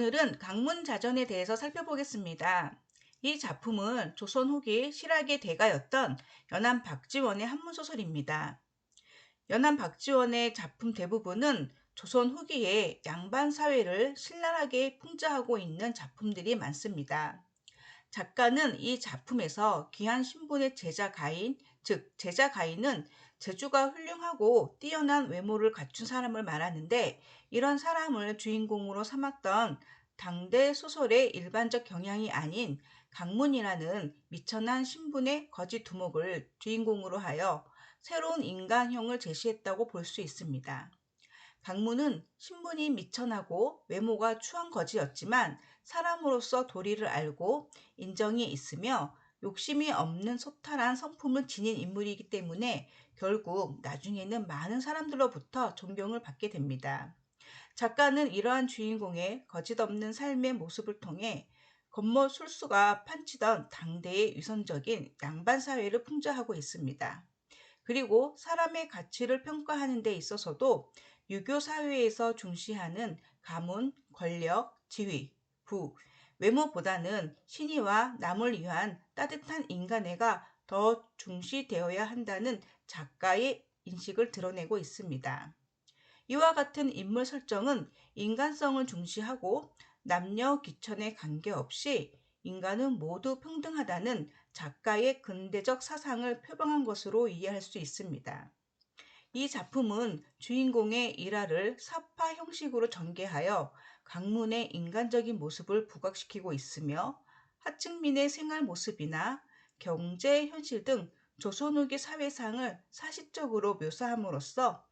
오늘은 강문자전에 대해서 살펴보겠습니다. 이 작품은 조선 후기 실학의 대가였던 연암 박지원의 한문소설입니다. 연암 박지원의 작품 대부분은 조선 후기의 양반 사회를 신랄하게 풍자하고 있는 작품들이 많습니다. 작가는 이 작품에서 귀한 신분의 제자 가인, 즉 제자 가인은 재주가 훌륭하고 뛰어난 외모를 갖춘 사람을 말하는데, 이런 사람을 주인공으로 삼았던 당대 소설의 일반적 경향이 아닌 강문이라는 미천한 신분의 거지 두목을 주인공으로 하여 새로운 인간형을 제시했다고 볼 수 있습니다. 강문은 신분이 미천하고 외모가 추한 거지였지만 사람으로서 도리를 알고 인정이 있으며 욕심이 없는 소탈한 성품을 지닌 인물이기 때문에 결국 나중에는 많은 사람들로부터 존경을 받게 됩니다. 작가는 이러한 주인공의 거짓없는 삶의 모습을 통해 겉멋술수가 판치던 당대의 위선적인 양반 사회를 풍자하고 있습니다. 그리고 사람의 가치를 평가하는 데 있어서도 유교 사회에서 중시하는 가문, 권력, 지위, 부, 외모보다는 신의와 남을 위한 따뜻한 인간애가 더 중시되어야 한다는 작가의 인식을 드러내고 있습니다. 이와 같은 인물 설정은 인간성을 중시하고 남녀 귀천에 관계없이 인간은 모두 평등하다는 작가의 근대적 사상을 표방한 것으로 이해할 수 있습니다. 이 작품은 주인공의 일화를 사파 형식으로 전개하여 강문의 인간적인 모습을 부각시키고 있으며, 하층민의 생활 모습이나 경제 현실 등 조선 후기 사회상을 사실적으로 묘사함으로써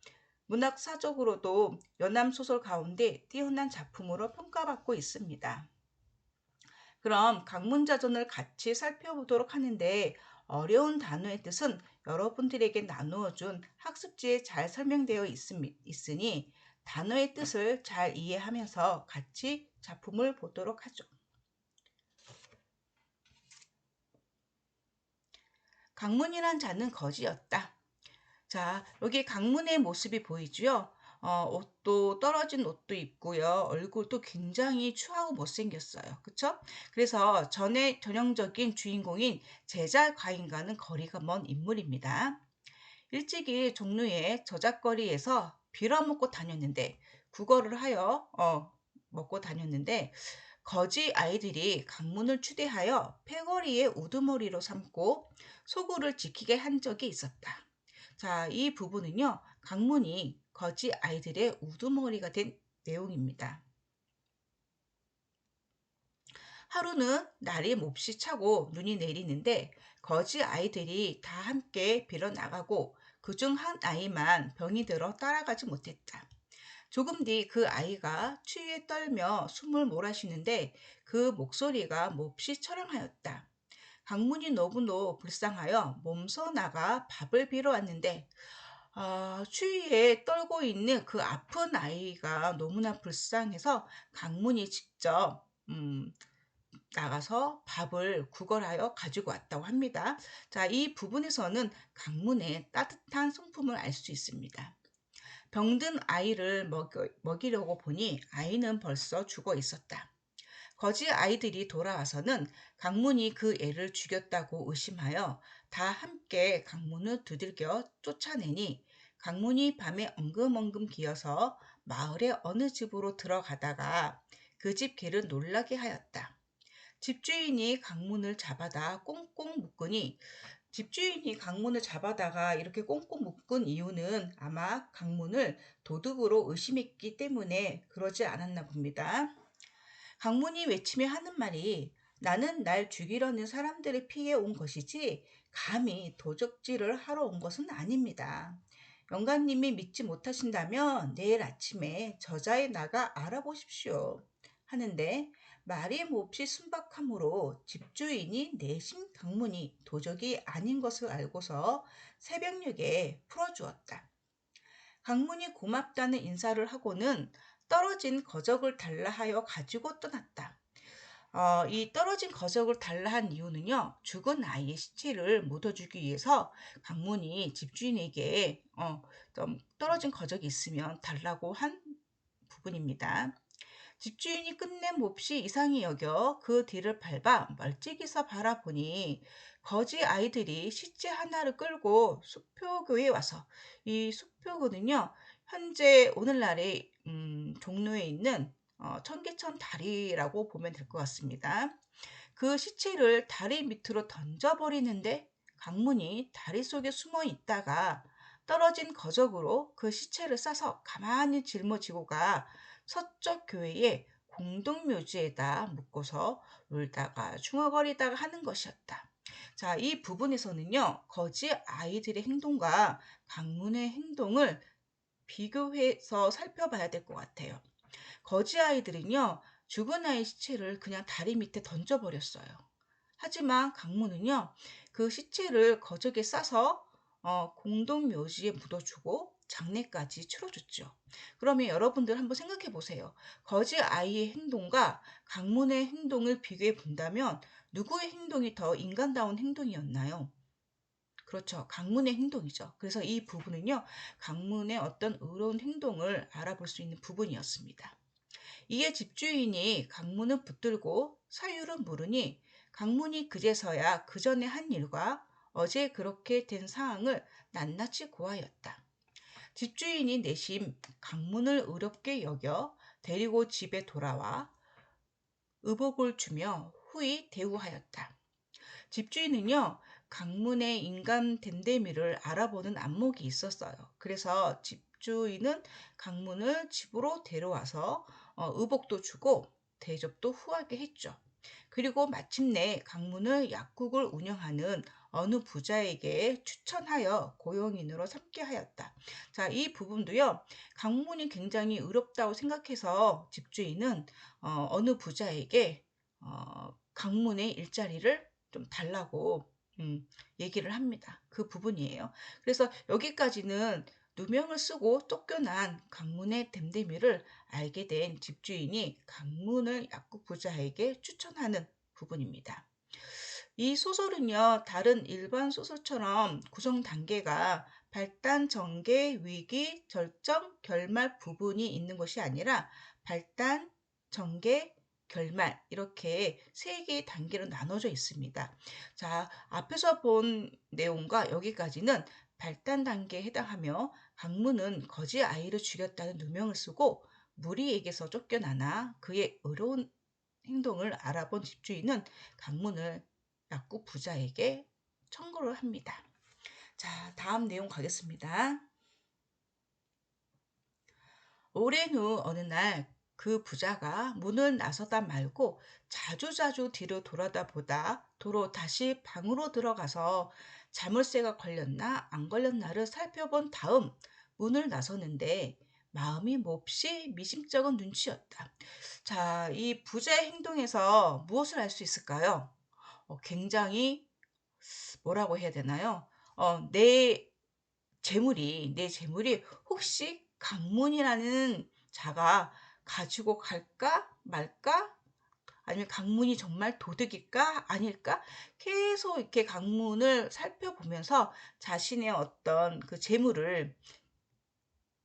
문학사적으로도 연암소설 가운데 뛰어난 작품으로 평가받고 있습니다. 그럼 강문자전을 같이 살펴보도록 하는데, 어려운 단어의 뜻은 여러분들에게 나누어준 학습지에 잘 설명되어 있으니 단어의 뜻을 잘 이해하면서 같이 작품을 보도록 하죠. 강문이란 자는 거지였다. 자, 여기 강문의 모습이 보이죠? 옷도 떨어진 옷도 입고요. 얼굴도 굉장히 추하고 못생겼어요. 그쵸? 그래서 전형적인 주인공인 제자 과인과는 거리가 먼 인물입니다. 일찍이 종로의 저작거리에서 빌어먹고 다녔는데, 국어를 하여 먹고 다녔는데, 거지 아이들이 강문을 추대하여 패거리의 우두머리로 삼고 소굴을 지키게 한 적이 있었다. 자, 이 부분은요, 강문이 거지 아이들의 우두머리가 된 내용입니다. 하루는 날이 몹시 차고 눈이 내리는데 거지 아이들이 다 함께 빌어 나가고 그중 한 아이만 병이 들어 따라가지 못했다. 조금 뒤 그 아이가 추위에 떨며 숨을 몰아쉬는데 그 목소리가 몹시 처량하였다. 강문이 너무도 불쌍하여 몸서 나가 밥을 빌어 왔는데, 추위에 떨고 있는 그 아픈 아이가 너무나 불쌍해서 강문이 직접 나가서 밥을 구걸하여 가지고 왔다고 합니다. 자, 이 부분에서는 강문의 따뜻한 성품을 알 수 있습니다. 병든 아이를 먹이려고 보니 아이는 벌써 죽어 있었다. 거지 아이들이 돌아와서는 강문이 그 애를 죽였다고 의심하여 다 함께 강문을 두들겨 쫓아내니, 강문이 밤에 엉금엉금 기어서 마을의 어느 집으로 들어가다가 그 집 개를 놀라게 하였다. 집주인이 강문을 잡아다 꽁꽁 묶으니, 집주인이 강문을 잡아다가 이렇게 꽁꽁 묶은 이유는 아마 강문을 도둑으로 의심했기 때문에 그러지 않았나 봅니다. 강문이 외치며 하는 말이, 나는 날 죽이려는 사람들을 피해 온 것이지 감히 도적질을 하러 온 것은 아닙니다. 영감님이 믿지 못하신다면 내일 아침에 저자에 나가 알아보십시오. 하는데 말이 몹시 순박하므로 집주인이 내심 강문이 도적이 아닌 것을 알고서 새벽녘에 풀어주었다. 강문이 고맙다는 인사를 하고는 떨어진 거적을 달라 하여 가지고 떠났다. 이 떨어진 거적을 달라 한 이유는요, 죽은 아이의 시체를 묻어주기 위해서 강문이 집주인에게 좀 떨어진 거적이 있으면 달라고 한 부분입니다. 집주인이 끝내 몹시 이상히 여겨 그 뒤를 밟아 멀찍이서 바라보니 거지 아이들이 시체 하나를 끌고 수표교에 와서, 이 수표교는요 현재 오늘날의 종로에 있는 청계천 다리라고 보면 될 것 같습니다. 그 시체를 다리 밑으로 던져버리는데 강문이 다리 속에 숨어 있다가 떨어진 거적으로 그 시체를 싸서 가만히 짊어지고 가 서쪽 교회의 공동묘지에다 묻고서 울다가 중얼거리다가 하는 것이었다. 자, 이 부분에서는요, 거지 아이들의 행동과 강문의 행동을 비교해서 살펴봐야 될 것 같아요. 거지 아이들은요, 죽은 아이 시체를 그냥 다리 밑에 던져버렸어요. 하지만 강문은요, 그 시체를 거적에 싸서 공동묘지에 묻어주고 장례까지 치러줬죠. 그러면 여러분들 한번 생각해 보세요. 거지 아이의 행동과 강문의 행동을 비교해 본다면 누구의 행동이 더 인간다운 행동이었나요? 그렇죠. 강문의 행동이죠. 그래서 이 부분은요, 강문의 어떤 의로운 행동을 알아볼 수 있는 부분이었습니다. 이에 집주인이 강문을 붙들고 사유를 물으니 강문이 그제서야 그 전에 한 일과 어제 그렇게 된 상황을 낱낱이 고하였다. 집주인이 내심 강문을 의롭게 여겨 데리고 집에 돌아와 의복을 주며 후히 대우하였다. 집주인은요, 강문의 인간 됨됨이를 알아보는 안목이 있었어요. 그래서 집주인은 강문을 집으로 데려와서 의복도 주고 대접도 후하게 했죠. 그리고 마침내 강문을 약국을 운영하는 어느 부자에게 추천하여 고용인으로 삼게 하였다. 자, 이 부분도요, 강문이 굉장히 의롭다고 생각해서 집주인은 어느 부자에게 강문의 일자리를 좀 달라고 얘기를 합니다. 그 부분이에요. 그래서 여기까지는 누명을 쓰고 쫓겨난 강문의 됨됨이를 알게 된 집주인이 강문을 약국 부자에게 추천하는 부분입니다. 이 소설은요, 다른 일반 소설처럼 구성 단계가 발단, 전개, 위기, 절정, 결말 부분이 있는 것이 아니라 발단, 전개, 결말 이렇게 세 개의 단계로 나눠져 있습니다. 자, 앞에서 본 내용과 여기까지는 발단 단계에 해당하며 강문은 거지 아이를 죽였다는 누명을 쓰고 무리에게서 쫓겨나나 그의 의로운 행동을 알아본 집주인은 강문을 약국 부자에게 청구를 합니다. 자, 다음 내용 가겠습니다. 오랜 후 어느 날 그 부자가 문을 나서다 말고 자주자주 뒤로 돌아다 보다 도로 다시 방으로 들어가서 자물쇠가 걸렸나 안 걸렸나를 살펴본 다음 문을 나서는데 마음이 몹시 미심쩍은 눈치였다. 자, 이 부자의 행동에서 무엇을 알 수 있을까요? 굉장히 뭐라고 해야 되나요? 내 재물이 혹시 강문이라는 자가 가지고 갈까 말까? 아니면 강문이 정말 도둑일까 아닐까? 계속 이렇게 강문을 살펴보면서 자신의 어떤 그 재물을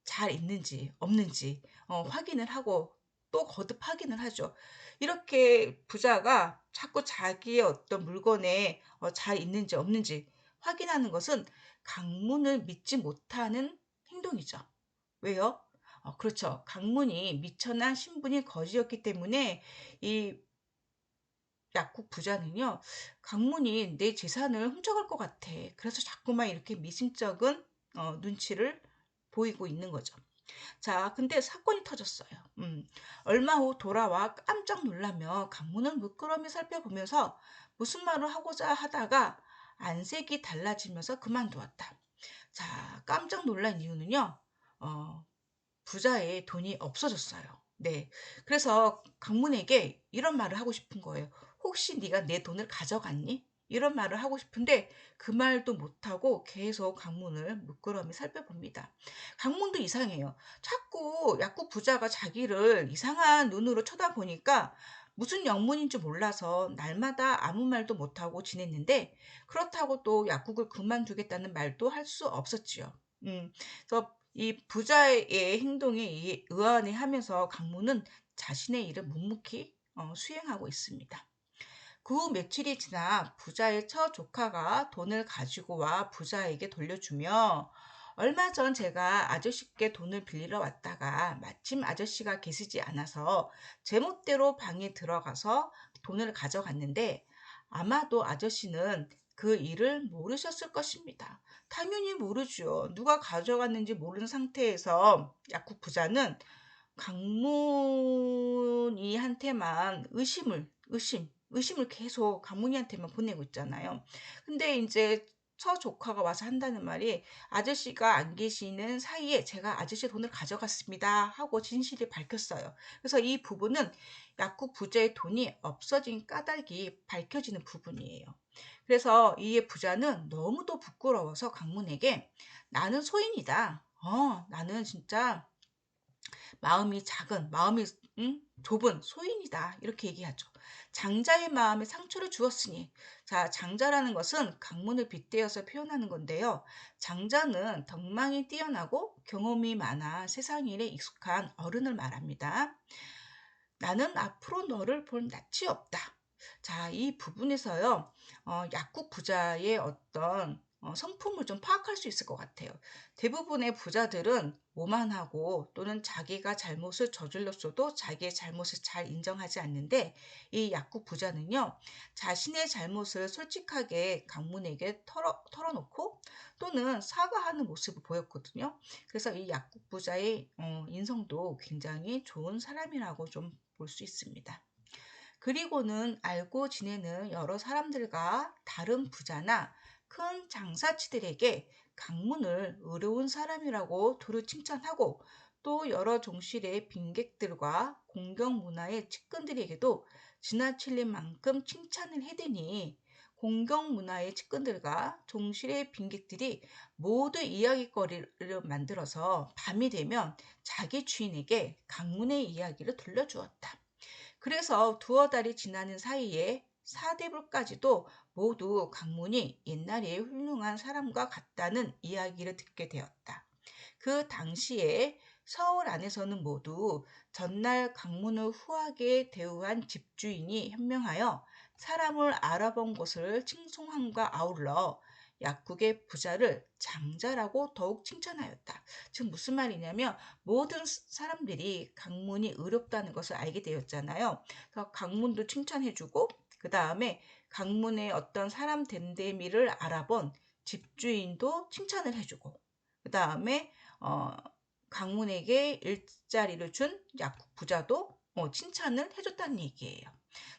잘 있는지 없는지 확인을 하고 또 거듭 확인을 하죠. 이렇게 부자가 자꾸 자기의 어떤 물건에 잘 있는지 없는지 확인하는 것은 강문을 믿지 못하는 행동이죠. 왜요? 그렇죠. 강문이 미천한 신분이 거지였기 때문에 이 약국 부자는요, 강문이 내 재산을 훔쳐갈 것 같아. 그래서 자꾸만 이렇게 미심쩍은 눈치를 보이고 있는 거죠. 자, 근데 사건이 터졌어요. 얼마 후 돌아와 깜짝 놀라며 강문을 물끄러미 살펴보면서 무슨 말을 하고자 하다가 안색이 달라지면서 그만두었다. 자, 깜짝 놀란 이유는요, 어, 부자의 돈이 없어졌어요. 네. 그래서 강문에게 이런 말을 하고 싶은 거예요. 혹시 네가 내 돈을 가져갔니? 이런 말을 하고 싶은데 그 말도 못하고 계속 강문을 물끄러미 살펴봅니다. 강문도 이상해요. 자꾸 약국 부자가 자기를 이상한 눈으로 쳐다보니까 무슨 영문인지 몰라서 날마다 아무 말도 못하고 지냈는데 그렇다고 또 약국을 그만두겠다는 말도 할 수 없었지요. 그래서 이 부자의 행동에 의아해하면서 강문은 자신의 일을 묵묵히 수행하고 있습니다. 그 후 며칠이 지나 부자의 처조카가 돈을 가지고 와 부자에게 돌려주며, 얼마 전 제가 아저씨께 돈을 빌리러 왔다가 마침 아저씨가 계시지 않아서 제멋대로 방에 들어가서 돈을 가져갔는데, 아마도 아저씨는 그 일을 모르셨을 것입니다. 당연히 모르죠. 누가 가져갔는지 모르는 상태에서 약국 부자는 강문이한테만 의심을 계속 강문이한테만 보내고 있잖아요. 근데 이제 처조카가 와서 한다는 말이, 아저씨가 안 계시는 사이에 제가 아저씨 돈을 가져갔습니다 하고 진실이 밝혔어요. 그래서 이 부분은 약국 부자의 돈이 없어진 까닭이 밝혀지는 부분이에요. 그래서 이 부자는 너무도 부끄러워서 강문에게, 나는 소인이다. 나는 진짜 마음이 좁은 소인이다. 이렇게 얘기하죠. 장자의 마음에 상처를 주었으니. 자, 장자라는 것은 강문을 빗대어서 표현하는 건데요. 장자는 덕망이 뛰어나고 경험이 많아 세상 일에 익숙한 어른을 말합니다. 나는 앞으로 너를 볼 낯이 없다. 자, 이 부분에서요, 약국 부자의 어떤 성품을 좀 파악할 수 있을 것 같아요. 대부분의 부자들은 오만하고, 또는 자기가 잘못을 저질렀어도 자기의 잘못을 잘 인정하지 않는데, 이 약국 부자는요, 자신의 잘못을 솔직하게 강문에게 털어놓고, 또는 사과하는 모습을 보였거든요. 그래서 이 약국 부자의 인성도 굉장히 좋은 사람이라고 좀 볼 수 있습니다. 그리고는 알고 지내는 여러 사람들과 다른 부자나 큰 장사치들에게 강문을 의로운 사람이라고 두루 칭찬하고, 또 여러 종실의 빈객들과 공경 문화의 측근들에게도 지나칠 만큼 칭찬을 해대니, 공경 문화의 측근들과 종실의 빈객들이 모두 이야기거리를 만들어서 밤이 되면 자기 주인에게 강문의 이야기를 들려주었다. 그래서 두어 달이 지나는 사이에 사대부까지도 모두 강문이 옛날에 훌륭한 사람과 같다는 이야기를 듣게 되었다. 그 당시에 서울 안에서는 모두 전날 강문을 후하게 대우한 집주인이 현명하여 사람을 알아본 것을 칭송함과 아울러 약국의 부자를 장자라고 더욱 칭찬하였다. 즉 무슨 말이냐면, 모든 사람들이 강문이 의롭다는 것을 알게 되었잖아요. 그래서 강문도 칭찬해주고, 그 다음에 강문의 어떤 사람 됨됨이를 알아본 집주인도 칭찬을 해주고, 그 다음에 강문에게 일자리를 준 약국 부자도 칭찬을 해줬다는 얘기예요.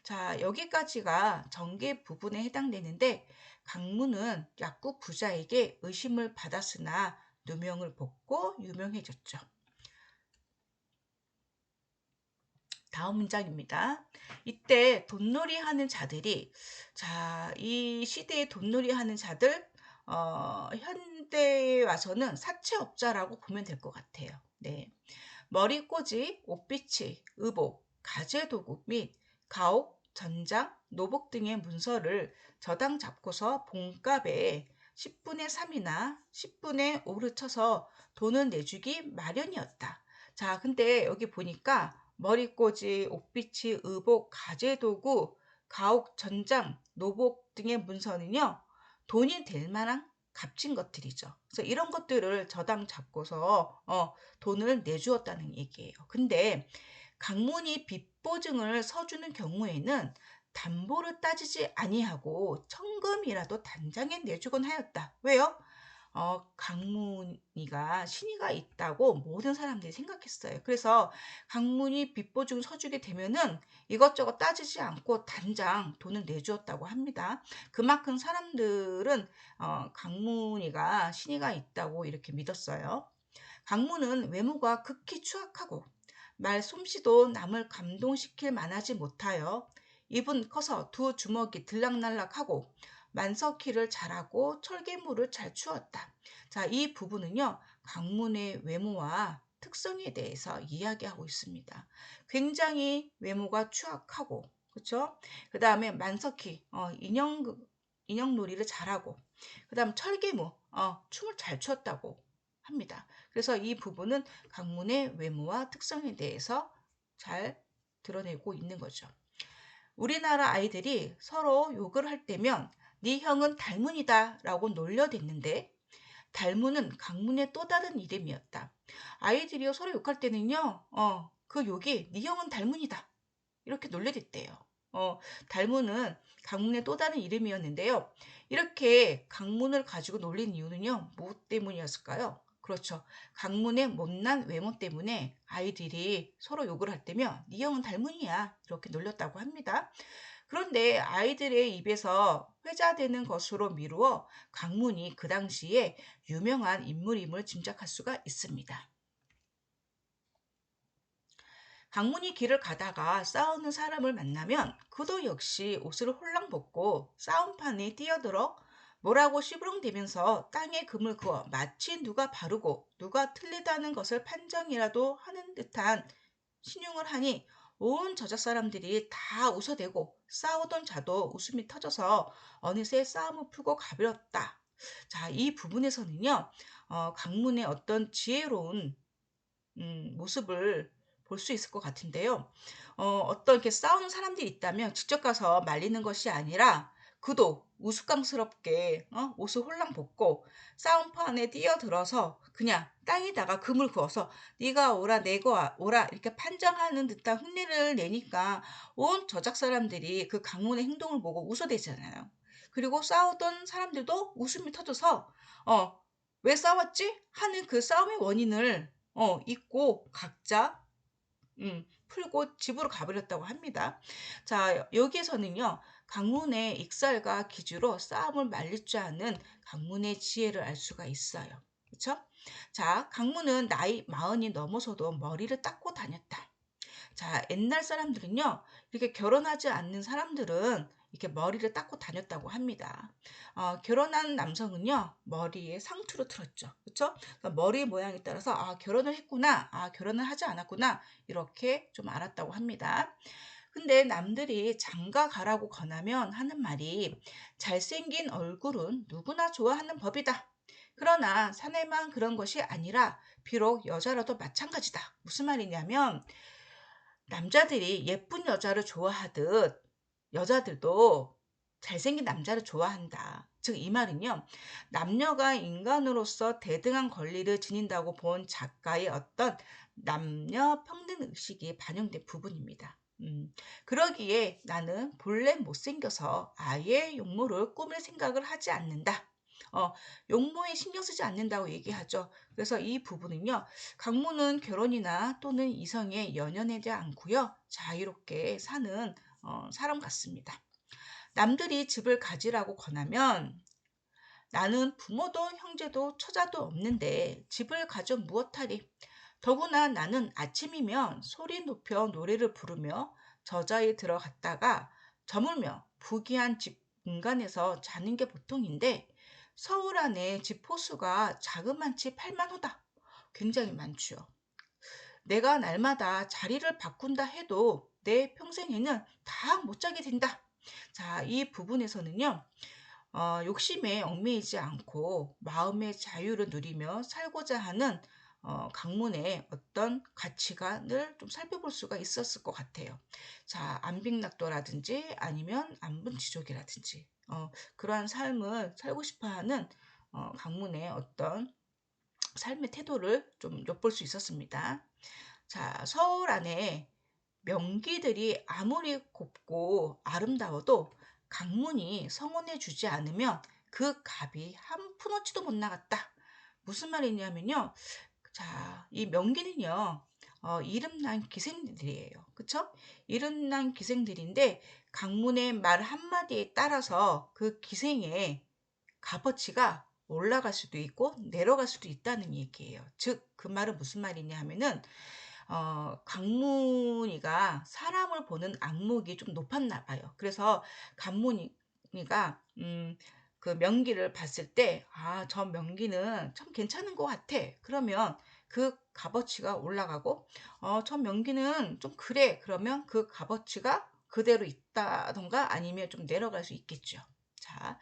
자, 여기까지가 전개 부분에 해당되는데, 강문은 약국 부자에게 의심을 받았으나 누명을 벗고 유명해졌죠. 다음 문장입니다. 이때 돈놀이 하는 자들이, 자, 이 시대에 돈놀이 하는 자들, 현대에 와서는 사채업자라고 보면 될 것 같아요. 네. 머리꽂이, 옷비치, 의복, 가재도구 및 가옥, 전장, 노복 등의 문서를 저당 잡고서 봉값에 10분의 3이나 10분의 5를 쳐서 돈을 내주기 마련이었다. 자, 근데 여기 보니까 머리꽂이, 옷비치, 의복, 가재도구, 가옥, 전장, 노복 등의 문서는요, 돈이 될 만한 값진 것들이죠. 그래서 이런 것들을 저당 잡고서 돈을 내주었다는 얘기예요. 근데 강문이 빚보증을 서주는 경우에는 담보를 따지지 아니하고 청금이라도 단장에 내주곤 하였다. 왜요? 강문이가 신의가 있다고 모든 사람들이 생각했어요. 그래서 강문이 빚보증 서주게 되면은 이것저것 따지지 않고 단장 돈을 내주었다고 합니다. 그만큼 사람들은 강문이가 신의가 있다고 이렇게 믿었어요. 강문은 외모가 극히 추악하고 말솜씨도 남을 감동시킬 만하지 못하여 입은 커서 두 주먹이 들락날락하고 만석키를 잘하고 철개물을 잘 추었다. 자, 이 부분은요, 강문의 외모와 특성에 대해서 이야기하고 있습니다. 굉장히 외모가 추악하고, 그렇죠? 그 다음에 만석키, 인형놀이를 잘하고, 그 다음 철개무, 춤을 잘 췄다고 합니다. 그래서 이 부분은 강문의 외모와 특성에 대해서 잘 드러내고 있는 거죠. 우리나라 아이들이 서로 욕을 할 때면 네 형은 달문이다 라고 놀려댔는데, 달문은 강문의 또 다른 이름이었다. 아이들이 서로 욕할 때는요, 그 욕이 네 형은 달문이다 이렇게 놀려댔대요. 달문은 강문의 또 다른 이름이었는데요. 이렇게 강문을 가지고 놀린 이유는요, 뭐 때문이었을까요? 그렇죠. 강문의 못난 외모 때문에 아이들이 서로 욕을 할 때면 네 형은 달문이야 이렇게 놀렸다고 합니다. 그런데 아이들의 입에서 회자되는 것으로 미루어 강문이 그 당시에 유명한 인물임을 짐작할 수가 있습니다. 강문이 길을 가다가 싸우는 사람을 만나면 그도 역시 옷을 홀랑 벗고 싸움판에 뛰어들어 뭐라고 시부렁대면서 땅에 금을 그어 마치 누가 바르고 누가 틀리다는 것을 판정이라도 하는 듯한 신용을 하니 온 저자 사람들이 다 웃어대고 싸우던 자도 웃음이 터져서 어느새 싸움을 풀고 가버렸다. 자, 이 부분에서는요, 강문의 어떤 지혜로운 모습을 볼 수 있을 것 같은데요. 어떤 이렇게 싸우는 사람들이 있다면 직접 가서 말리는 것이 아니라 그도 우스꽝스럽게 옷을 홀랑 벗고 싸움판에 뛰어들어서 그냥 땅에다가 금을 그어서 네가 오라 내가 오라 이렇게 판정하는 듯한 흉내를 내니까 온 저작 사람들이 그 강문의 행동을 보고 웃어대잖아요. 그리고 싸우던 사람들도 웃음이 터져서 왜 싸웠지? 하는 그 싸움의 원인을 잊고 각자 풀고 집으로 가버렸다고 합니다. 자, 여기에서는요, 강문의 익살과 기주로 싸움을 말릴 줄 아는 강문의 지혜를 알 수가 있어요. 그렇죠? 자, 강문은 나이 40이 넘어서도 머리를 닦고 다녔다. 자, 옛날 사람들은요, 이렇게 결혼하지 않는 사람들은 이렇게 머리를 닦고 다녔다고 합니다. 결혼한 남성은요, 머리에 상투를 틀었죠. 그렇죠? 그러니까 머리 모양에 따라서 결혼을 했구나, 결혼을 하지 않았구나 이렇게 좀 알았다고 합니다. 근데 남들이 장가 가라고 권하면 하는 말이 잘생긴 얼굴은 누구나 좋아하는 법이다. 그러나 사내만 그런 것이 아니라 비록 여자라도 마찬가지다. 무슨 말이냐면 남자들이 예쁜 여자를 좋아하듯 여자들도 잘생긴 남자를 좋아한다. 즉, 이 말은요, 남녀가 인간으로서 대등한 권리를 지닌다고 본 작가의 어떤 남녀 평등 의식이 반영된 부분입니다. 그러기에 나는 본래 못생겨서 아예 용모를 꾸밀 생각을 하지 않는다. 용모에 신경 쓰지 않는다고 얘기하죠. 그래서 이 부분은요, 강모는 결혼이나 또는 이성에 연연하지 않고요, 자유롭게 사는 사람 같습니다. 남들이 집을 가지라고 권하면 나는 부모도 형제도 처자도 없는데 집을 가져 무엇하리. 더구나 나는 아침이면 소리 높여 노래를 부르며 저자에 들어갔다가 저물며 부귀한 집 공간에서 자는 게 보통인데 서울 안에 집 호수가 자그만치 8만 호다. 굉장히 많죠. 내가 날마다 자리를 바꾼다 해도 내 평생에는 다 못 자게 된다. 자, 이 부분에서는요, 욕심에 얽매이지 않고 마음의 자유를 누리며 살고자 하는 강문의 어떤 가치관을 좀 살펴볼 수가 있었을 것 같아요. 자, 안빅락도라든지 아니면 안분지족이라든지 그러한 삶을 살고 싶어하는 강문의 어떤 삶의 태도를 좀 엿볼 수 있었습니다. 자, 서울 안에 명기들이 아무리 곱고 아름다워도 강문이 성원해 주지 않으면 그 값이 한 푼어치도 못 나갔다. 무슨 말이냐면요. 자, 이 명기는요, 이름난 기생들이에요. 그쵸? 이름난 기생들인데 강문의 말 한마디에 따라서 그 기생의 값어치가 올라갈 수도 있고 내려갈 수도 있다는 얘기예요. 즉, 그 말은 무슨 말이냐 하면은 강문이가 사람을 보는 안목이 좀 높았나 봐요. 그래서 강문이가 그 명기를 봤을 때, 저 명기는 참 괜찮은 것 같아. 그러면 그 값어치가 올라가고, 저 명기는 좀 그래. 그러면 그 값어치가 그대로 있다던가 아니면 좀 내려갈 수 있겠죠. 자,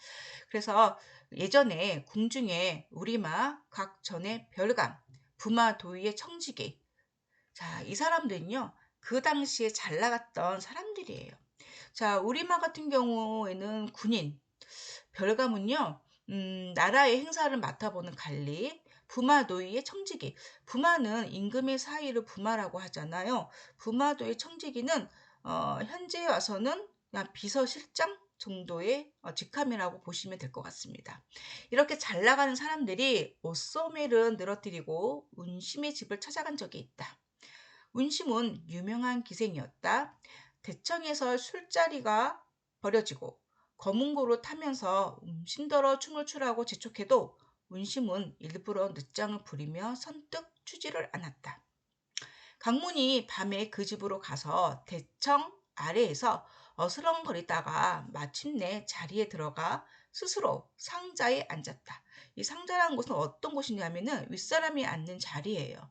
그래서 예전에 궁중에 우리마, 각전의 별감, 부마 도위의 청지기, 자, 이 사람들은요, 그 당시에 잘 나갔던 사람들이에요. 자, 우리말 같은 경우에는 군인, 별가문요, 나라의 행사를 맡아보는 관리, 부마 노위의 청지기. 부마는 임금의 사위를 부마라고 하잖아요. 부마도의 청지기는 현재에 와서는 그냥 비서실장 정도의 직함이라고 보시면 될 것 같습니다. 이렇게 잘 나가는 사람들이 옷소매를 늘어뜨리고 운심의 집을 찾아간 적이 있다. 운심은 유명한 기생이었다. 대청에서 술자리가 벌어지고 거문고로 타면서 음심더러 춤을 추라고 재촉해도 운심은 일부러 늦장을 부리며 선뜻 추지를 않았다. 강문이 밤에 그 집으로 가서 대청 아래에서 어슬렁거리다가 마침내 자리에 들어가 스스로 상자에 앉았다. 이 상자라는 곳은 어떤 곳이냐면은 윗사람이 앉는 자리예요.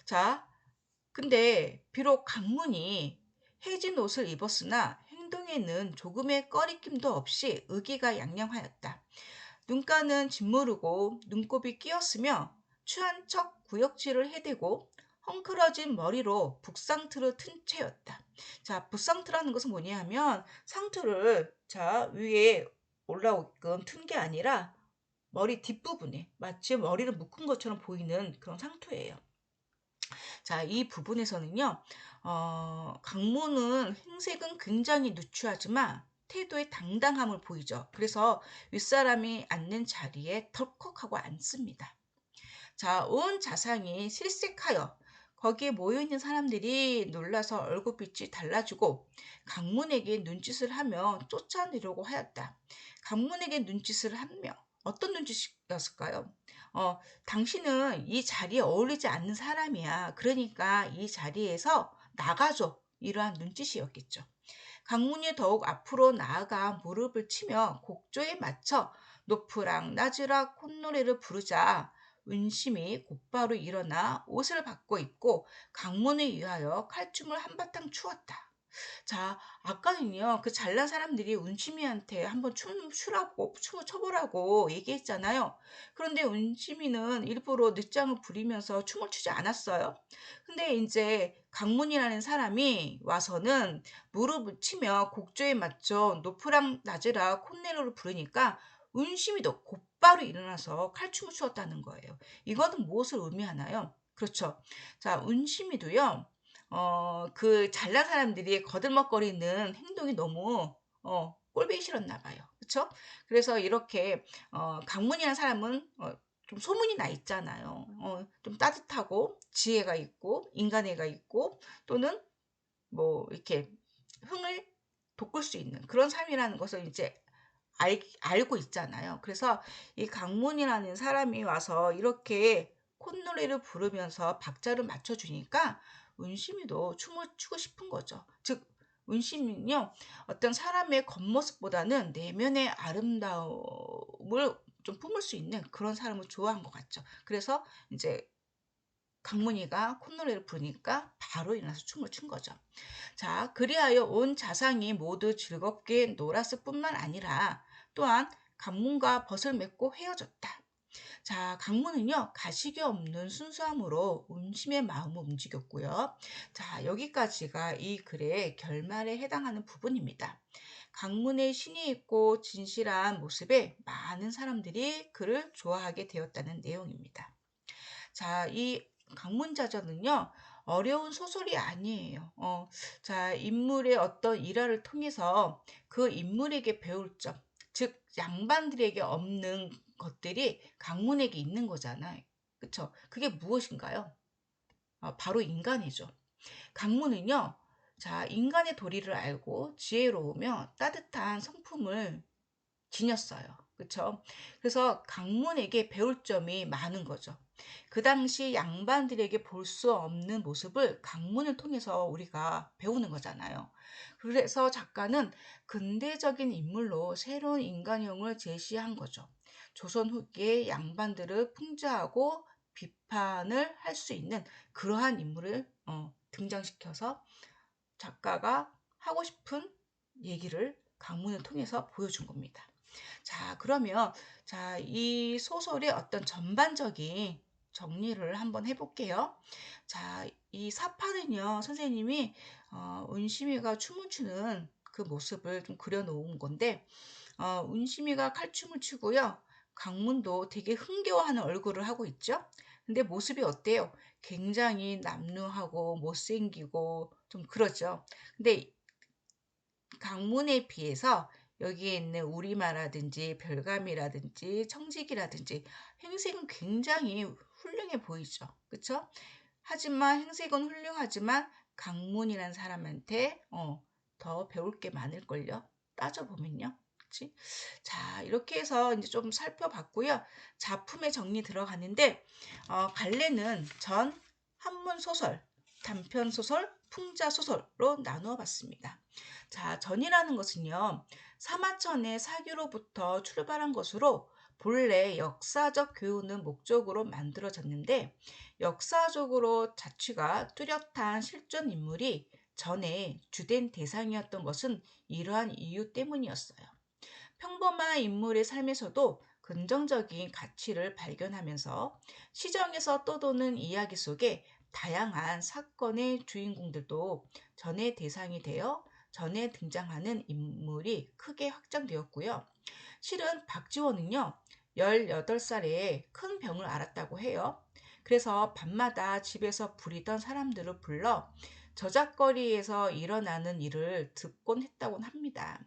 자, 근데 비록 강문이 해진 옷을 입었으나 행동에는 조금의 꺼리낌도 없이 의기가 양양하였다. 눈가는 짓무르고 눈곱이 끼었으며 취한 척 구역질을 해대고 헝클어진 머리로 북상투를 튼 채였다. 자, 북상투라는 것은 뭐냐 하면 상투를 자 위에 올라오게끔 튼 게 아니라 머리 뒷부분에 마치 머리를 묶은 것처럼 보이는 그런 상투예요. 자, 이 부분에서는요, 강모는 행색은 굉장히 누추하지만 태도의 당당함을 보이죠. 그래서 윗사람이 앉는 자리에 덜컥하고 앉습니다. 자, 온 자상이 실색하여 거기에 모여있는 사람들이 놀라서 얼굴빛이 달라지고 강문에게 눈짓을 하며 쫓아내려고 하였다. 강문에게 눈짓을 하며 어떤 눈짓이었을까요? 당신은 이 자리에 어울리지 않는 사람이야. 그러니까 이 자리에서 나가줘. 이러한 눈짓이었겠죠. 강문이 더욱 앞으로 나아가 무릎을 치며 곡조에 맞춰 노프락 나즈락 콧노래를 부르자 운심이 곧바로 일어나 옷을 바꿔 입고 강문을 위하여 칼춤을 한바탕 추었다. 자, 아까는요, 그 잘난 사람들이 운치미한테 한번 춤을 춰보라고 얘기했잖아요. 그런데 운치미는 일부러 늦장을 부리면서 춤을 추지 않았어요. 근데 이제 강문이라는 사람이 와서는 무릎을 치며 곡조에 맞춰 노프랑 낮으라 콧내로를 부르니까 운심이도 곧바로 일어나서 칼춤을 추었다는 거예요. 이거는 무엇을 의미하나요? 그렇죠. 자, 운심이도요. 그 잘난 사람들이 거들먹거리는 행동이 너무 꼴보기 싫었나 봐요. 그쵸? 그래서 이렇게 강문이라는 사람은 좀 소문이 나 있잖아요. 좀 따뜻하고 지혜가 있고 인간애가 있고 또는 뭐 이렇게 흥을 돋굴 수 있는 그런 삶이라는 것을 이제 알고 있잖아요. 그래서 이 강문이라는 사람이 와서 이렇게 콧노래를 부르면서 박자를 맞춰주니까 운심이도 춤을 추고 싶은 거죠. 즉, 운심은요, 어떤 사람의 겉모습보다는 내면의 아름다움을 좀 뿜을 수 있는 그런 사람을 좋아한 것 같죠. 그래서 이제 강문이가 콧노래를 부르니까 바로 일어나서 춤을 춘 거죠. 자, 그리하여 온 자상이 모두 즐겁게 놀았을 뿐만 아니라 또한 강문과 벗을 맺고 헤어졌다. 자, 강문은요, 가식이 없는 순수함으로 운심의 마음을 움직였고요. 자, 여기까지가 이 글의 결말에 해당하는 부분입니다. 강문의 신이 있고 진실한 모습에 많은 사람들이 그를 좋아하게 되었다는 내용입니다. 자, 이 강문자전은요, 어려운 소설이 아니에요. 자, 인물의 어떤 일화를 통해서 그 인물에게 배울 점, 즉, 양반들에게 없는 것들이 강문에게 있는 거잖아요. 그쵸? 그게 무엇인가요? 바로 인간이죠. 강문은요, 자, 인간의 도리를 알고 지혜로우며 따뜻한 성품을 지녔어요. 그쵸? 그래서 강문에게 배울 점이 많은 거죠. 그 당시 양반들에게 볼 수 없는 모습을 강문을 통해서 우리가 배우는 거잖아요. 그래서 작가는 근대적인 인물로 새로운 인간형을 제시한 거죠. 조선 후기의 양반들을 풍자하고 비판을 할 수 있는 그러한 인물을 등장시켜서 작가가 하고 싶은 얘기를 강문을 통해서 보여준 겁니다. 자, 그러면 자, 이 소설의 어떤 전반적인 정리를 한번 해볼게요. 자, 이 사파는요, 선생님이 운심이가 춤을 추는 그 모습을 좀 그려놓은 건데, 운심이가 칼춤을 추고요. 강문도 되게 흥겨워하는 얼굴을 하고 있죠. 근데 모습이 어때요? 굉장히 남루하고 못생기고 좀 그러죠. 근데 강문에 비해서 여기에 있는 우리마라든지 별감이라든지 청직이라든지 행색은 굉장히 훌륭해 보이죠. 그쵸? 하지만 행색은 훌륭하지만 강문이라는 사람한테 더 배울 게 많을걸요. 따져보면요. 그치? 자, 이렇게 해서 이제 좀 살펴봤고요. 작품의 정리 들어가는데 갈래는 전, 한문 소설, 단편 소설, 풍자 소설로 나누어 봤습니다. 자, 전이라는 것은요, 사마천의 사규로부터 출발한 것으로 본래 역사적 교훈을 목적으로 만들어졌는데, 역사적으로 자취가 뚜렷한 실존 인물이 전에 주된 대상이었던 것은 이러한 이유 때문이었어요. 평범한 인물의 삶에서도 긍정적인 가치를 발견하면서 시정에서 떠도는 이야기 속에 다양한 사건의 주인공들도 전의 대상이 되어 전에 등장하는 인물이 크게 확장되었고요. 실은 박지원은요, 18살에 큰 병을 앓았다고 해요. 그래서 밤마다 집에서 부리던 사람들을 불러 저작거리에서 일어나는 일을 듣곤 했다고 합니다.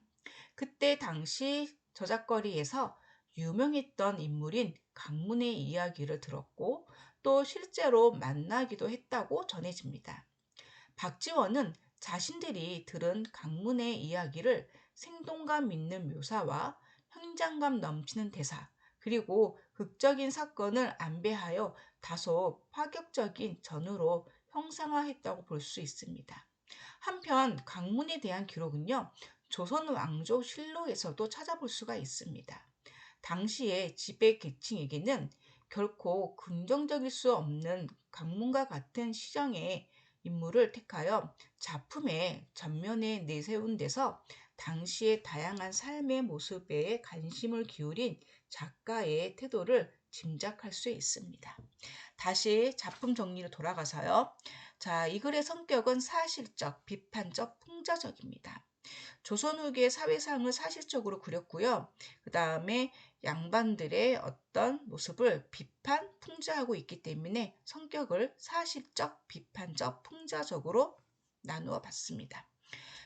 그때 당시 저작거리에서 유명했던 인물인 강문의 이야기를 들었고 또 실제로 만나기도 했다고 전해집니다. 박지원은 자신들이 들은 강문의 이야기를 생동감 있는 묘사와 현장감 넘치는 대사, 그리고 극적인 사건을 안배하여 다소 파격적인 전으로 형상화했다고 볼 수 있습니다. 한편 강문에 대한 기록은요, 조선 왕조 실록에서도 찾아볼 수가 있습니다. 당시의 지배 계층에게는 결코 긍정적일 수 없는 강문과 같은 시정의 인물을 택하여 작품의 전면에 내세운 데서 당시의 다양한 삶의 모습에 관심을 기울인 작가의 태도를 짐작할 수 있습니다. 다시 작품 정리로 돌아가서요. 자, 이 글의 성격은 사실적, 비판적, 풍자적입니다. 조선 후기의 사회상을 사실적으로 그렸고요. 그 다음에 양반들의 어떤 모습을 비판, 풍자하고 있기 때문에 성격을 사실적, 비판적, 풍자적으로 나누어 봤습니다.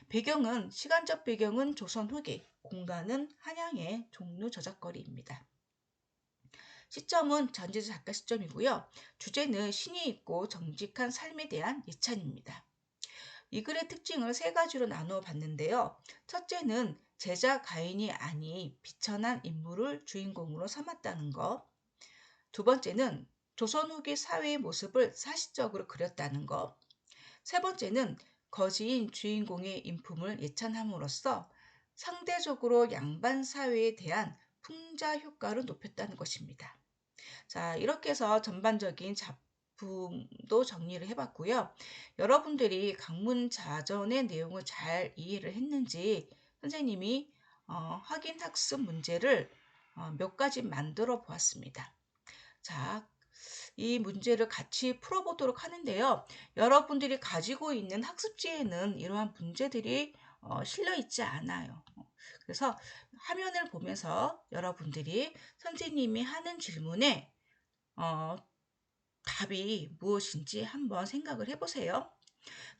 배경은, 시간적 배경은 조선 후기, 공간은 한양의 종로 저작거리입니다. 시점은 전지적 작가 시점이고요. 주제는 신이 있고 정직한 삶에 대한 예찬입니다. 이 글의 특징을 세 가지로 나누어 봤는데요. 첫째는 제자 가인이 아니 비천한 인물을 주인공으로 삼았다는 것. 두 번째는 조선 후기 사회의 모습을 사실적으로 그렸다는 것. 세 번째는 거지인 주인공의 인품을 예찬함으로써 상대적으로 양반 사회에 대한 풍자 효과를 높였다는 것입니다. 자, 이렇게 해서 전반적인 작품도 정리를 해봤고요. 여러분들이 강문 자전의 내용을 잘 이해를 했는지 선생님이 확인 학습 문제를 몇 가지 만들어 보았습니다. 자, 이 문제를 같이 풀어보도록 하는데요. 여러분들이 가지고 있는 학습지에는 이러한 문제들이 실려 있지 않아요. 그래서 화면을 보면서 여러분들이 선생님이 하는 질문에 어, 답이 무엇인지 한번 생각을 해보세요.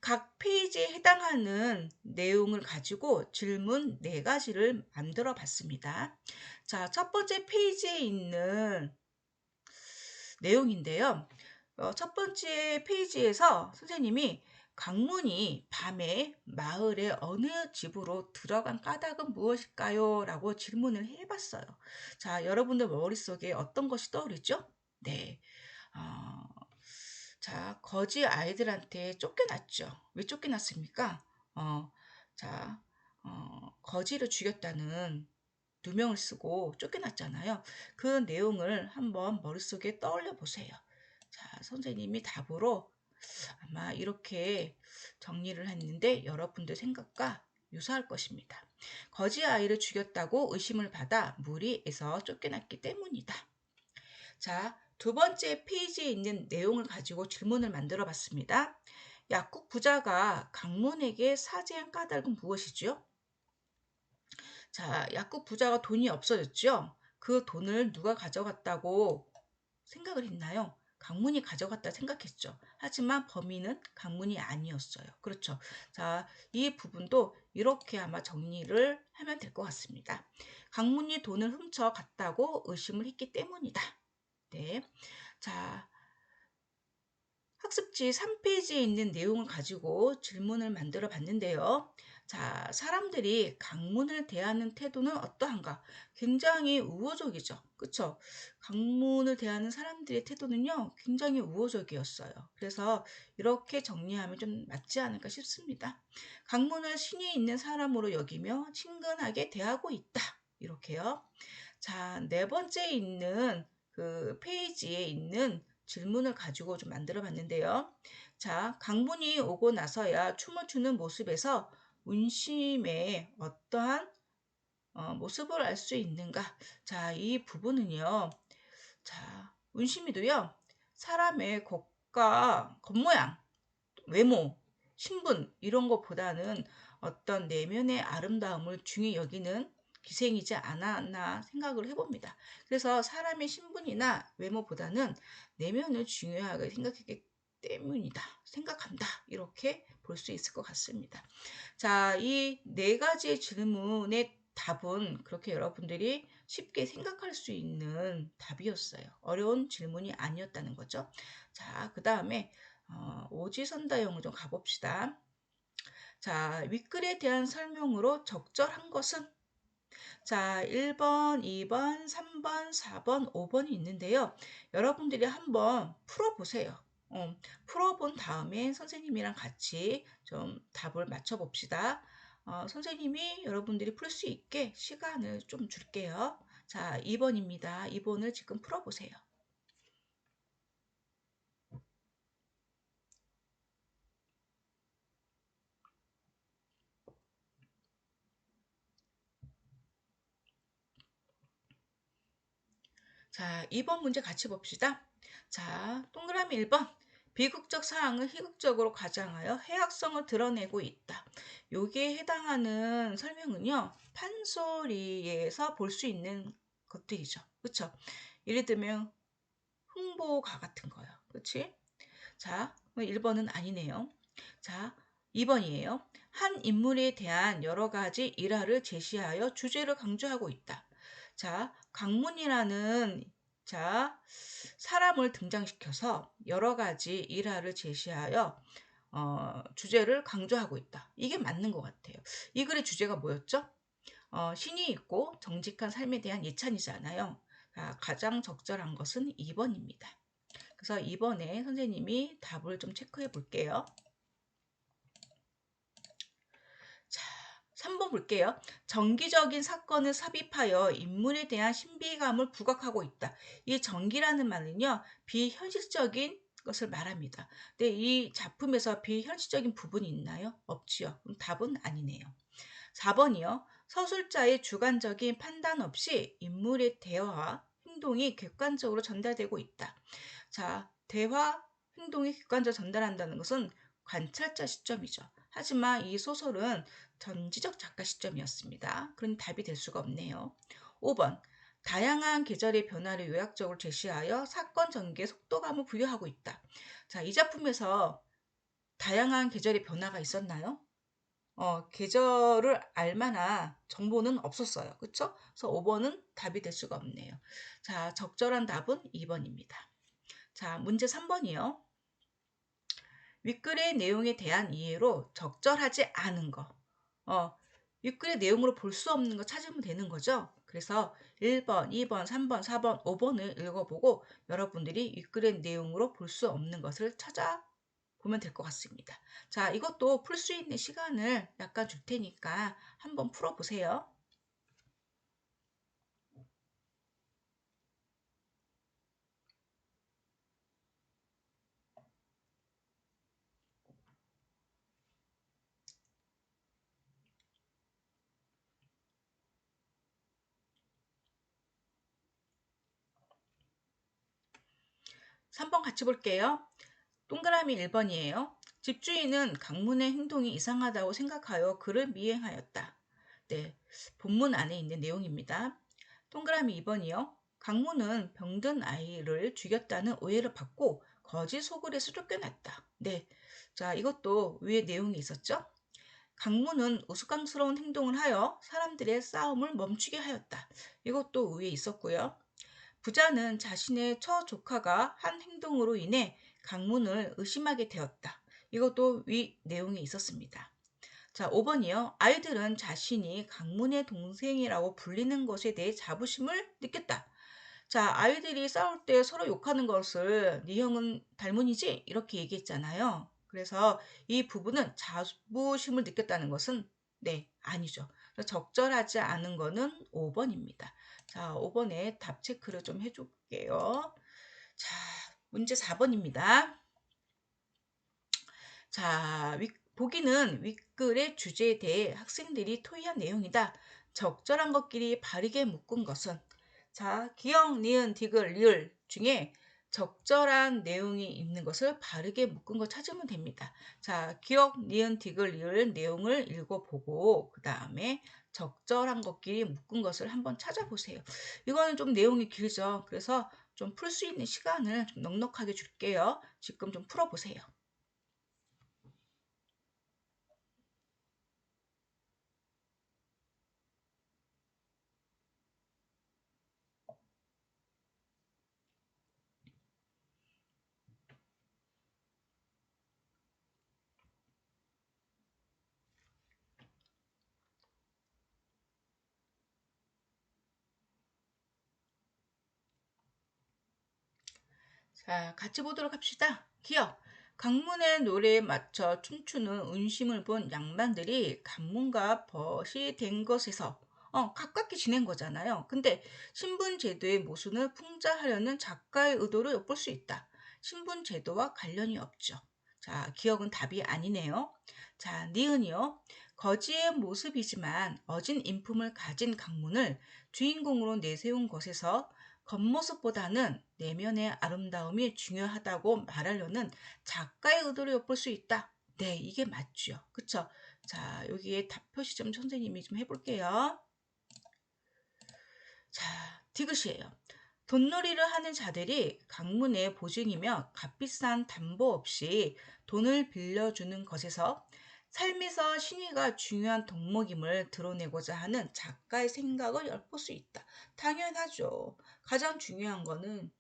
각 페이지에 해당하는 내용을 가지고 질문 4가지를 만들어 봤습니다. 자, 첫 번째 페이지에 있는 내용인데요. 첫 번째 페이지에서 선생님이 강문이 밤에 마을의 어느 집으로 들어간 까닭은 무엇일까요? 라고 질문을 해봤어요. 자, 여러분들 머릿속에 어떤 것이 떠오르죠? 네. 어, 자, 거지 아이들한테 쫓겨났죠. 왜 쫓겨났습니까? 어, 자, 거지를 죽였다는 누명을 쓰고 쫓겨났잖아요. 그 내용을 한번 머릿속에 떠올려 보세요. 자, 선생님이 답으로 아마 이렇게 정리를 했는데 여러분들 생각과 유사할 것입니다. 거지 아이를 죽였다고 의심을 받아 무리에서 쫓겨났기 때문이다. 자, 두 번째 페이지에 있는 내용을 가지고 질문을 만들어 봤습니다. 약국 부자가 강문에게 사죄한 까닭은 무엇이죠? 자, 약국 부자가 돈이 없어졌죠? 그 돈을 누가 가져갔다고 생각을 했나요? 강문이 가져갔다 생각했죠. 하지만 범인은 강문이 아니었어요. 그렇죠. 자, 이 부분도 이렇게 아마 정리를 하면 될 것 같습니다. 강문이 돈을 훔쳐갔다고 의심을 했기 때문이다. 네. 자, 학습지 3페이지에 있는 내용을 가지고 질문을 만들어 봤는데요. 자, 사람들이 강문을 대하는 태도는 어떠한가? 굉장히 우호적이죠. 그쵸? 강문을 대하는 사람들의 태도는요, 굉장히 우호적이었어요. 그래서 이렇게 정리하면 좀 맞지 않을까 싶습니다. 강문을 신이 있는 사람으로 여기며 친근하게 대하고 있다. 이렇게요. 자, 네 번째 있는 그 페이지에 있는 질문을 가지고 좀 만들어 봤는데요. 자, 강문이 오고 나서야 춤을 추는 모습에서 운심의 어떠한 모습을 알 수 있는가? 자, 이 부분은요. 자, 운심이도요. 사람의 겉과 겉모양, 외모, 신분 이런 것보다는 어떤 내면의 아름다움을 중히 여기는 기생이지 않았나 생각을 해봅니다. 그래서 사람의 신분이나 외모보다는 내면을 중요하게 생각했기 때문이다. 생각한다. 이렇게 볼 수 있을 것 같습니다. 자, 이 네 가지의 질문의 답은 그렇게 여러분들이 쉽게 생각할 수 있는 답이었어요. 어려운 질문이 아니었다는 거죠. 자, 그 다음에 오지선다형을 좀 가봅시다. 자, 윗글에 대한 설명으로 적절한 것은? 자, 1번, 2번, 3번, 4번, 5번이 있는데요. 여러분들이 한번 풀어보세요. 풀어본 다음에 선생님이랑 같이 좀 답을 맞춰봅시다. 선생님이 여러분들이 풀 수 있게 시간을 좀 줄게요. 자, 2번입니다. 2번을 지금 풀어보세요. 자, 2번 문제 같이 봅시다. 자, 동그라미 1번. 비극적 사항을 희극적으로 가장하여 해악성을 드러내고 있다. 여기에 해당하는 설명은요, 판소리에서 볼 수 있는 것들이죠. 그쵸? 예를 들면, 흥보가 같은 거요. 그치? 자, 1번은 아니네요. 자, 2번이에요. 한 인물에 대한 여러 가지 일화를 제시하여 주제를 강조하고 있다. 자, 강문이라는 자, 사람을 등장시켜서 여러 가지 일화를 제시하여 주제를 강조하고 있다. 이게 맞는 것 같아요. 이 글의 주제가 뭐였죠? 신이 있고 정직한 삶에 대한 예찬이잖아요. 가장 적절한 것은 2번입니다. 그래서 이번에 선생님이 답을 좀 체크해 볼게요. 자, 3번 볼게요. 정기적인 사건을 삽입하여 인물에 대한 신비감을 부각하고 있다. 이 정기라는 말은요, 비현실적인 것을 말합니다. 근데 이 작품에서 비현실적인 부분이 있나요? 없지요. 그럼 답은 아니네요. 4번이요. 서술자의 주관적인 판단 없이 인물의 대화와 행동이 객관적으로 전달되고 있다. 자, 대화, 행동이 객관적으로 전달한다는 것은 관찰자 시점이죠. 하지만 이 소설은 전지적 작가 시점이었습니다. 그럼 답이 될 수가 없네요. 5번. 다양한 계절의 변화를 요약적으로 제시하여 사건 전개에 속도감을 부여하고 있다. 자, 이 작품에서 다양한 계절의 변화가 있었나요? 계절을 알 만한 정보는 없었어요. 그쵸? 그래서 5번은 답이 될 수가 없네요. 자, 적절한 답은 2번입니다. 자, 문제 3번이요. 윗글의 내용에 대한 이해로 적절하지 않은 거. 윗글의 내용으로 볼 수 없는 거 찾으면 되는 거죠. 그래서 1번, 2번, 3번, 4번, 5번을 읽어보고 여러분들이 윗글의 내용으로 볼 수 없는 것을 찾아보면 될 것 같습니다. 자, 이것도 풀 수 있는 시간을 약간 줄 테니까 한번 풀어보세요. 3번 같이 볼게요. 동그라미 1번이에요. 집주인은 강문의 행동이 이상하다고 생각하여 그를 미행하였다. 네, 본문 안에 있는 내용입니다. 동그라미 2번이요. 강문은 병든 아이를 죽였다는 오해를 받고 거짓 소굴에서 쫓겨났다. 네, 자, 이것도 위에 내용이 있었죠? 강문은 우스꽝스러운 행동을 하여 사람들의 싸움을 멈추게 하였다. 이것도 위에 있었고요. 부자는 자신의 처조카가 한 행동으로 인해 강문을 의심하게 되었다. 이것도 위 내용에 있었습니다. 자, 5번이요. 아이들은 자신이 강문의 동생이라고 불리는 것에 대해 자부심을 느꼈다. 자, 아이들이 싸울 때 서로 욕하는 것을 네 형은 닮은이지? 이렇게 얘기했잖아요. 그래서 이 부분은 자부심을 느꼈다는 것은 네, 아니죠. 적절하지 않은 거는 5번입니다. 자, 5번에 답 체크를 좀 해줄게요. 자, 문제 4번입니다. 자, 보기는 윗글의 주제에 대해 학생들이 토의한 내용이다. 적절한 것끼리 바르게 묶은 것은 자, 기역, 니은, 디귿, 리을 중에 적절한 내용이 있는 것을 바르게 묶은 거 찾으면 됩니다. 자, 기역, 니은, 디귿, 리을 내용을 읽어보고 그 다음에 적절한 것끼리 묶은 것을 한번 찾아보세요. 이거는 좀 내용이 길죠. 그래서 좀 풀 수 있는 시간을 좀 넉넉하게 줄게요. 지금 좀 풀어보세요. 자, 같이 보도록 합시다. 기억. 강문의 노래에 맞춰 춤추는 운심을 본 양반들이 강문과 벗이 된 것에서 가깝게 지낸 거잖아요. 근데 신분제도의 모순을 풍자하려는 작가의 의도를 엿볼 수 있다. 신분제도와 관련이 없죠. 자, 기억은 답이 아니네요. 자, 니은이요. 거지의 모습이지만 어진 인품을 가진 강문을 주인공으로 내세운 것에서 겉모습보다는 내면의 아름다움이 중요하다고 말하려는 작가의 의도를 엿볼 수 있다. 네, 이게 맞죠. 그쵸? 자, 여기에 답 표시 좀 선생님이 좀 해볼게요. 자, 디귿이에요. 돈놀이를 하는 자들이 강문의 보증이며 값비싼 담보 없이 돈을 빌려주는 것에서 삶에서 신의가 중요한 덕목임을 드러내고자 하는 작가의 생각을 엿볼 수 있다. 당연하죠. 가장 중요한 거는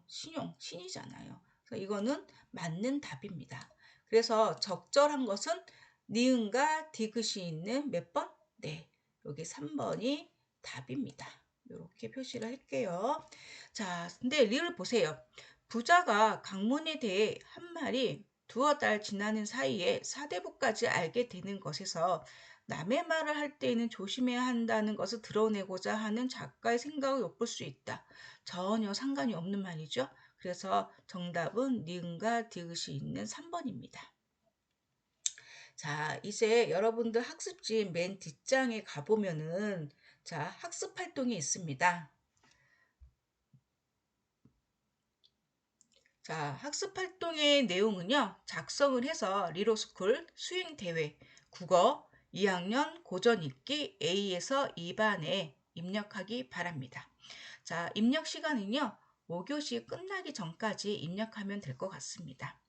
신용, 신이잖아요. 그래서 이거는 맞는 답입니다. 그래서 적절한 것은 니은과 디귿이 있는 몇 번? 네, 여기 3번이 답입니다. 이렇게 표시를 할게요. 자, 근데 리을 보세요. 부자가 강문에 대해 한 말이 두어 달 지나는 사이에 사대부까지 알게 되는 것에서 남의 말을 할 때에는 조심해야 한다는 것을 드러내고자 하는 작가의 생각을 엿볼 수 있다. 전혀 상관이 없는 말이죠. 그래서 정답은 니은과 디귿이 있는 3번입니다. 자, 이제 여러분들 학습지 맨 뒷장에 가보면은 자, 학습 활동이 있습니다. 자, 학습 활동의 내용은요, 작성을 해서 리로스쿨 수행대회 국어 2학년 고전 읽기 A에서 2반에 입력하기 바랍니다. 자, 입력 시간은요, 5교시 끝나기 전까지 입력하면 될 것 같습니다.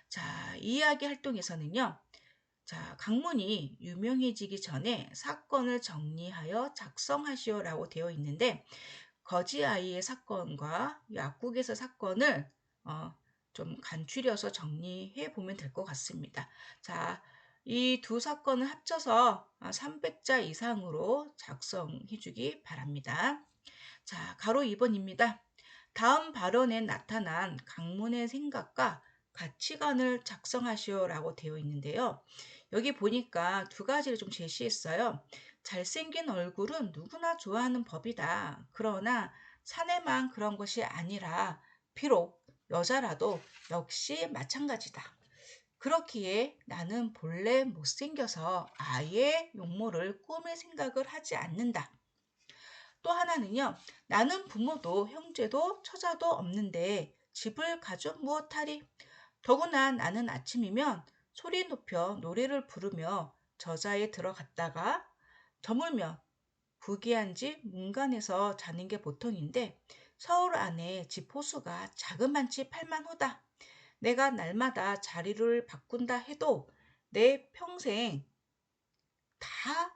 자, 이야기 활동에서는요, 자, 강문이 유명해지기 전에 사건을 정리하여 작성하시오라고 되어 있는데, 거지아이의 사건과 약국에서 사건을 좀 간추려서 정리해 보면 될 것 같습니다. 자, 이 두 사건을 합쳐서 300자 이상으로 작성해 주기 바랍니다. 자, 가로 2번입니다. 다음 발언에 나타난 강문의 생각과 가치관을 작성하시오라고 되어 있는데요. 여기 보니까 두 가지를 좀 제시했어요. 잘생긴 얼굴은 누구나 좋아하는 법이다. 그러나 사내만 그런 것이 아니라 비록 여자라도 역시 마찬가지다. 그렇기에 나는 본래 못생겨서 아예 용모를 꾸밀 생각을 하지 않는다. 또 하나는요. 나는 부모도 형제도 처자도 없는데 집을 가져 무엇하리. 더구나 나는 아침이면 소리 높여 노래를 부르며 저자에 들어갔다가 저물며 부귀한지 문간에서 자는 게 보통인데 서울 안에 집 호수가 자그만치 8만 호다. 내가 날마다 자리를 바꾼다 해도 내 평생 다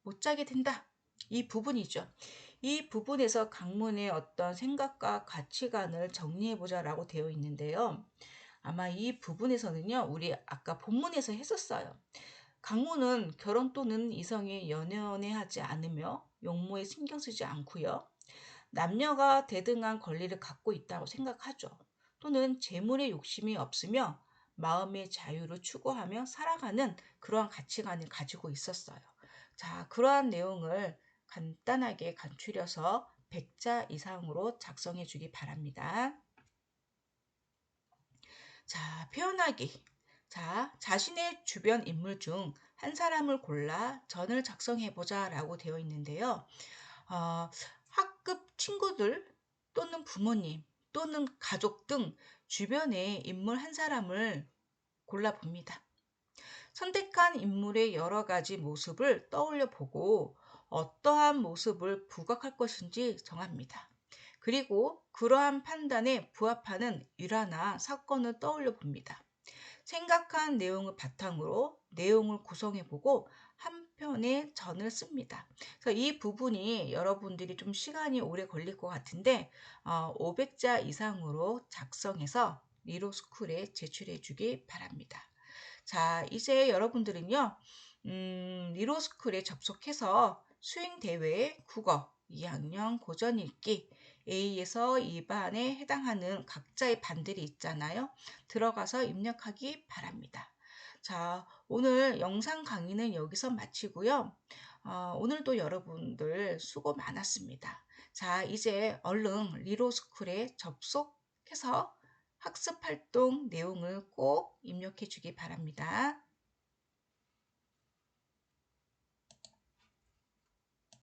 못 자게 된다. 이 부분이죠. 이 부분에서 강문의 어떤 생각과 가치관을 정리해보자라고 되어 있는데요. 아마 이 부분에서는요, 우리 아까 본문에서 했었어요. 강문은 결혼 또는 이성에 연연해하지 않으며 용모에 신경 쓰지 않고요. 남녀가 대등한 권리를 갖고 있다고 생각하죠. 또는 재물의 욕심이 없으며 마음의 자유를 추구하며 살아가는 그러한 가치관을 가지고 있었어요. 자, 그러한 내용을 간단하게 간추려서 100자 이상으로 작성해 주기 바랍니다. 자, 표현하기. 자, 자신의 주변 인물 중 한 사람을 골라 전을 작성해 보자 라고 되어 있는데요. 학급 친구들 또는 부모님 또는 가족 등 주변의 인물 한 사람을 골라봅니다. 선택한 인물의 여러 가지 모습을 떠올려 보고 어떠한 모습을 부각할 것인지 정합니다. 그리고 그러한 판단에 부합하는 일화나 사건을 떠올려 봅니다. 생각한 내용을 바탕으로 내용을 구성해 보고 한 편의 전을 씁니다. 그래서 이 부분이 여러분들이 좀 시간이 오래 걸릴 것 같은데 500자 이상으로 작성해서 리로스쿨에 제출해 주기 바랍니다. 자, 이제 여러분들은요, 리로스쿨에 접속해서 수행대회 국어 2학년 고전 읽기 A에서 2반에 해당하는 각자의 반들이 있잖아요. 들어가서 입력하기 바랍니다. 자, 오늘 영상 강의는 여기서 마치고요. 오늘도 여러분들 수고 많았습니다. 자, 이제 얼른 리로스쿨에 접속해서 학습 활동 내용을 꼭 입력해 주기 바랍니다.